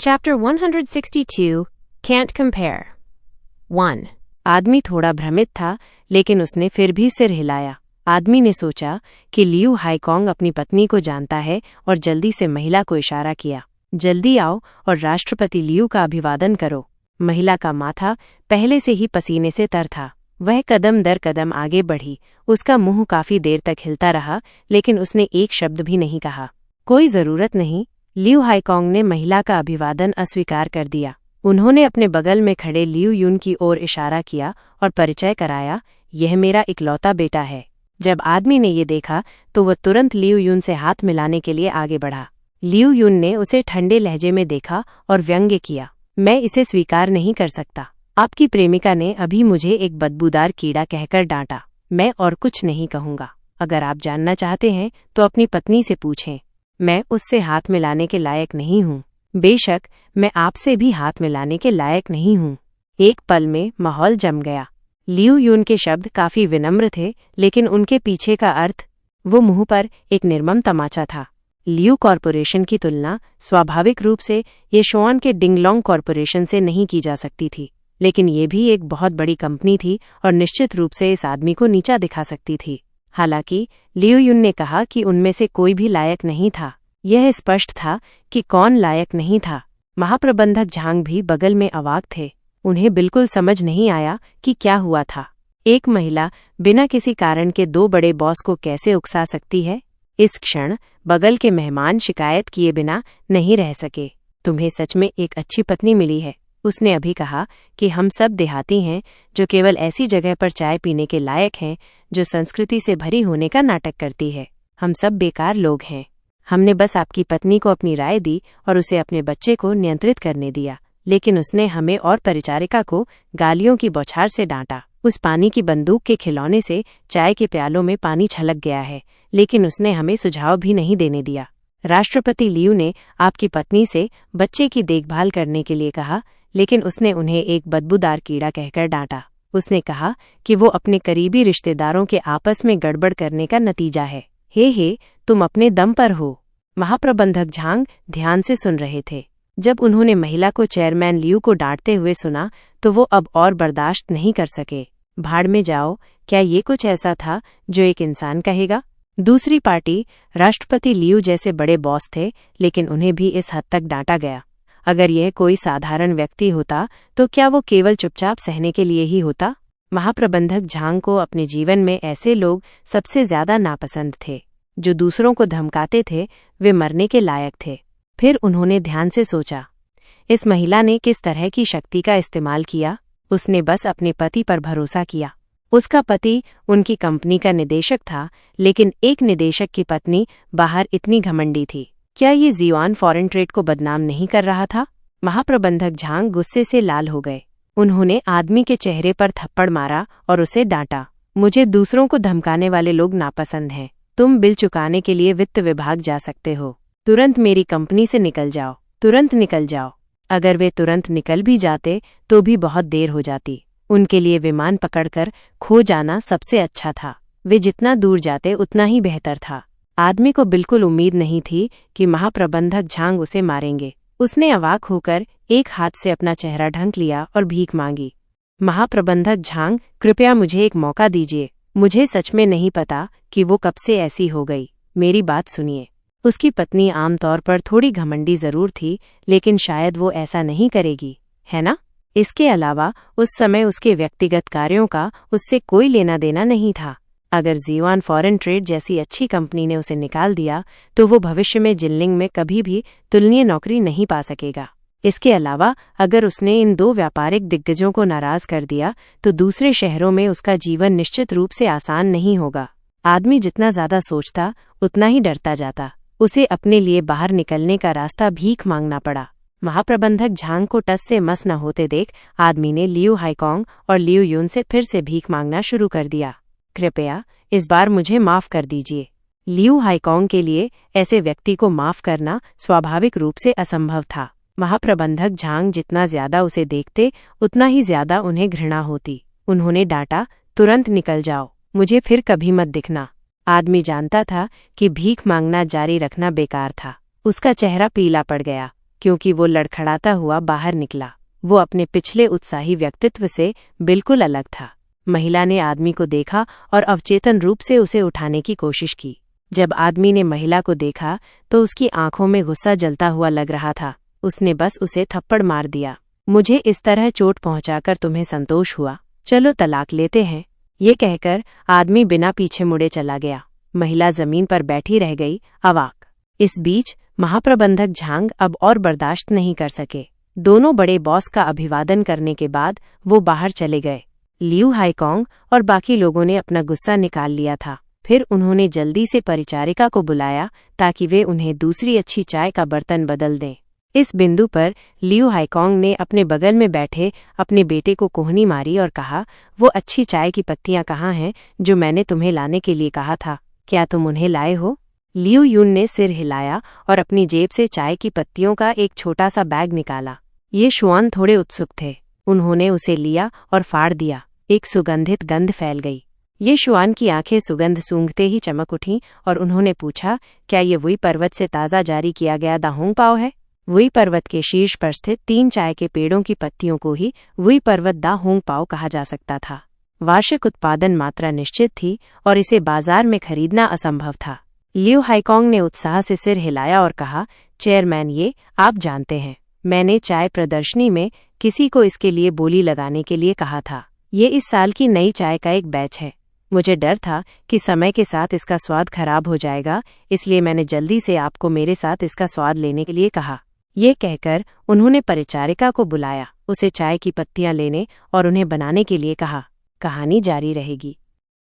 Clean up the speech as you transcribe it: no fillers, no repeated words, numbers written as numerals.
Chapter 162 Can't Compare 1. आदमी थोड़ा भ्रमित था, लेकिन उसने फिर भी सिर हिलाया। आदमी ने सोचा कि लियू हाईकोंग अपनी पत्नी को जानता है और जल्दी से महिला को इशारा किया। जल्दी आओ और राष्ट्रपति लियू का अभिवादन करो। महिला का माथा पहले से ही पसीने से तर था। वह कदम दर कदम आगे बढ़ी। उसका मुंह काफी देर तक हिलता रहा, लेकिन उसने एक शब्द भी नहीं कहा। कोई जरूरत नहीं। लियू हाईकोंग ने महिला का अभिवादन अस्वीकार कर दिया। उन्होंने अपने बगल में खड़े लियू यून की ओर इशारा किया और परिचय कराया, यह मेरा इकलौता बेटा है। जब आदमी ने ये देखा तो वह तुरंत लियू यून से हाथ मिलाने के लिए आगे बढ़ा। लियू यून ने उसे ठंडे लहजे में देखा और व्यंग्य किया, मैं इसे स्वीकार नहीं कर सकता। आपकी प्रेमिका ने अभी मुझे एक बदबूदार कीड़ा कहकर डांटा। मैं और कुछ नहीं कहूंगा। अगर आप जानना चाहते हैं तो अपनी पत्नी से पूछें। मैं उससे हाथ मिलाने के लायक नहीं हूँ। बेशक मैं आपसे भी हाथ मिलाने के लायक नहीं हूँ। एक पल में माहौल जम गया। लियू यून के शब्द काफी विनम्र थे, लेकिन उनके पीछे का अर्थ, वो मुंह पर एक निर्मम तमाचा था। लियू कॉरपोरेशन की तुलना स्वाभाविक रूप से येशुआन के डिंगलोंग कॉरपोरेशन से नहीं की जा सकती थी, लेकिन ये भी एक बहुत बड़ी कंपनी थी और निश्चित रूप से इस आदमी को नीचा दिखा सकती थी। हालांकि लियू यून ने कहा कि उनमें से कोई भी लायक नहीं था। यह स्पष्ट था कि कौन लायक नहीं था। महाप्रबंधक झांग भी बगल में अवाक थे। उन्हें बिल्कुल समझ नहीं आया कि क्या हुआ था। एक महिला बिना किसी कारण के दो बड़े बॉस को कैसे उकसा सकती है? इस क्षण बगल के मेहमान शिकायत किए बिना नहीं रह सके। तुम्हें सच में एक अच्छी पत्नी मिली है। उसने अभी कहा कि हम सब देहाती हैं जो केवल ऐसी जगह पर चाय पीने के लायक हैं जो संस्कृति से भरी होने का नाटक करती है। हम सब बेकार लोग हैं। हमने बस आपकी पत्नी को अपनी राय दी और उसे अपने बच्चे को नियंत्रित करने दिया, लेकिन उसने हमें और परिचारिका को गालियों की बौछार से डांटा। उस पानी की बंदूक के खिलौने से चाय के प्यालों में पानी छलक गया है, लेकिन उसने हमें सुझाव भी नहीं देने दिया। राष्ट्रपति लियू ने आपकी पत्नी से बच्चे की देखभाल करने के लिए कहा, लेकिन उसने उन्हें एक बदबूदार कीड़ा कहकर डांटा। उसने कहा कि वो अपने करीबी रिश्तेदारों के आपस में गड़बड़ करने का नतीजा है। हे, तुम अपने दम पर हो। महाप्रबंधक झांग ध्यान से सुन रहे थे। जब उन्होंने महिला को चेयरमैन लियू को डांटते हुए सुना तो वो अब और बर्दाश्त नहीं कर सके। भाड़ में जाओ, क्या ये कुछ ऐसा था जो एक इंसान कहेगा? दूसरी पार्टी राष्ट्रपति लियू जैसे बड़े बॉस थे, लेकिन उन्हें भी इस हद तक डांटा गया। अगर यह कोई साधारण व्यक्ति होता तो क्या वो केवल चुपचाप सहने के लिए ही होता? महाप्रबंधक झांग को अपने जीवन में ऐसे लोग सबसे ज्यादा नापसंद थे। जो दूसरों को धमकाते थे वे मरने के लायक थे। फिर उन्होंने ध्यान से सोचा, इस महिला ने किस तरह की शक्ति का इस्तेमाल किया? उसने बस अपने पति पर भरोसा किया। उसका पति उनकी कंपनी का निदेशक था, लेकिन एक निदेशक की पत्नी बाहर इतनी घमंडी थी। क्या ये ज़ियुआन फॉरेन ट्रेड को बदनाम नहीं कर रहा था? महाप्रबंधक झांग गुस्से से लाल हो गए। उन्होंने आदमी के चेहरे पर थप्पड़ मारा और उसे डांटा। मुझे दूसरों को धमकाने वाले लोग नापसंद हैं। तुम बिल चुकाने के लिए वित्त विभाग जा सकते हो। तुरंत मेरी कंपनी से निकल जाओ। तुरंत निकल जाओ। अगर वे तुरंत निकल भी जाते तो भी बहुत देर हो जाती। उनके लिए विमान पकड़कर खो जाना सबसे अच्छा था। वे जितना दूर जाते उतना ही बेहतर था। आदमी को बिल्कुल उम्मीद नहीं थी कि महाप्रबंधक झांग उसे मारेंगे। उसने अवाक होकर एक हाथ से अपना चेहरा ढंक लिया और भीख मांगी। महाप्रबंधक झांग, कृपया मुझे एक मौका दीजिए। मुझे सच में नहीं पता कि वो कब से ऐसी हो गई। मेरी बात सुनिए। उसकी पत्नी आमतौर पर थोड़ी घमंडी जरूर थी, लेकिन शायद वो ऐसा नहीं करेगी, है ना? इसके अलावा उस समय उसके व्यक्तिगत कार्यों का उससे कोई लेना देना नहीं था। अगर ज़ियुआन फॉरेन ट्रेड जैसी अच्छी कंपनी ने उसे निकाल दिया तो वो भविष्य में जिनलिंग में कभी भी तुलनीय नौकरी नहीं पा सकेगा। इसके अलावा अगर उसने इन दो व्यापारिक दिग्गजों को नाराज कर दिया तो दूसरे शहरों में उसका जीवन निश्चित रूप से आसान नहीं होगा। आदमी जितना ज्यादा सोचता उतना ही डरता जाता। उसे अपने लिए बाहर निकलने का रास्ता भीख मांगना पड़ा। महाप्रबंधक झांग को टस से मस न होते देख आदमी ने लियू हाईकोंग और लियू यून से फिर से भीख मांगना शुरू कर दिया। कृपया इस बार मुझे माफ कर दीजिए। लियू हाईकोंग के लिए ऐसे व्यक्ति को माफ करना स्वाभाविक रूप से असंभव था। महाप्रबंधक झांग जितना ज्यादा उसे देखते उतना ही ज्यादा उन्हें घृणा होती। उन्होंने डांटा, तुरंत निकल जाओ। मुझे फिर कभी मत दिखना। आदमी जानता था कि भीख मांगना जारी रखना बेकार था। उसका चेहरा पीला पड़ गया। क्योंकि वो लड़खड़ाता हुआ बाहर निकला। वो अपने पिछले उत्साही व्यक्तित्व से बिल्कुल अलग था। महिला ने आदमी को देखा और अवचेतन रूप से उसे उठाने की कोशिश की। जब आदमी ने महिला को देखा तो उसकी आंखों में गुस्सा जलता हुआ लग रहा था। उसने बस उसे थप्पड़ मार दिया। मुझे इस तरह चोट पहुंचाकर तुम्हें संतोष हुआ, चलो तलाक लेते हैं। ये कहकर आदमी बिना पीछे मुड़े चला गया। महिला जमीन पर बैठी रह गई, अवाक। इस बीच महाप्रबंधक झांग अब और बर्दाश्त नहीं कर सके। दोनों बड़े बॉस का अभिवादन करने के बाद वो बाहर चले गए। लियू हाईकोंग और बाकी लोगों ने अपना गुस्सा निकाल लिया था। फिर उन्होंने जल्दी से परिचारिका को बुलाया ताकि वे उन्हें दूसरी अच्छी चाय का बर्तन बदल दें। इस बिंदु पर लियू हाईकोंग ने अपने बगल में बैठे अपने बेटे को कोहनी मारी और कहा, वो अच्छी चाय की पत्तियां कहाँ हैं जो मैंने तुम्हें लाने के लिए कहा था? क्या तुम उन्हें लाए हो? लियू यून ने सिर हिलाया और अपनी जेब से चाय की पत्तियों का एक छोटा सा बैग निकाला। ये शुआन थोड़े उत्सुक थे। उन्होंने उसे लिया और फाड़ दिया। एक सुगंधित गंध फैल गई। ये शुआन की आंखें सुगंध सूंघते ही चमक उठीं और उन्होंने पूछा, क्या ये वुई पर्वत से ताज़ा जारी किया गया दा होंग पाओ है? वुई पर्वत के शीर्ष पर स्थित 3 चाय के पेड़ों की पत्तियों को ही वुई पर्वत दा होंग पाओ कहा जा सकता था। वार्षिक उत्पादन मात्रा निश्चित थी और इसे बाजार में खरीदना असंभव था। लियू हाईकोंग ने उत्साह से सिर हिलाया और कहा, चेयरमैन, ये आप जानते हैं, मैंने चाय प्रदर्शनी में किसी को इसके लिए बोली लगाने के लिए कहा था। ये इस साल की नई चाय का एक बैच है। मुझे डर था कि समय के साथ इसका स्वाद खराब हो जाएगा, इसलिए मैंने जल्दी से आपको मेरे साथ इसका स्वाद लेने के लिए कहा। ये कहकर उन्होंने परिचारिका को बुलाया, उसे चाय की पत्तियां लेने और उन्हें बनाने के लिए कहा। कहानी जारी रहेगी।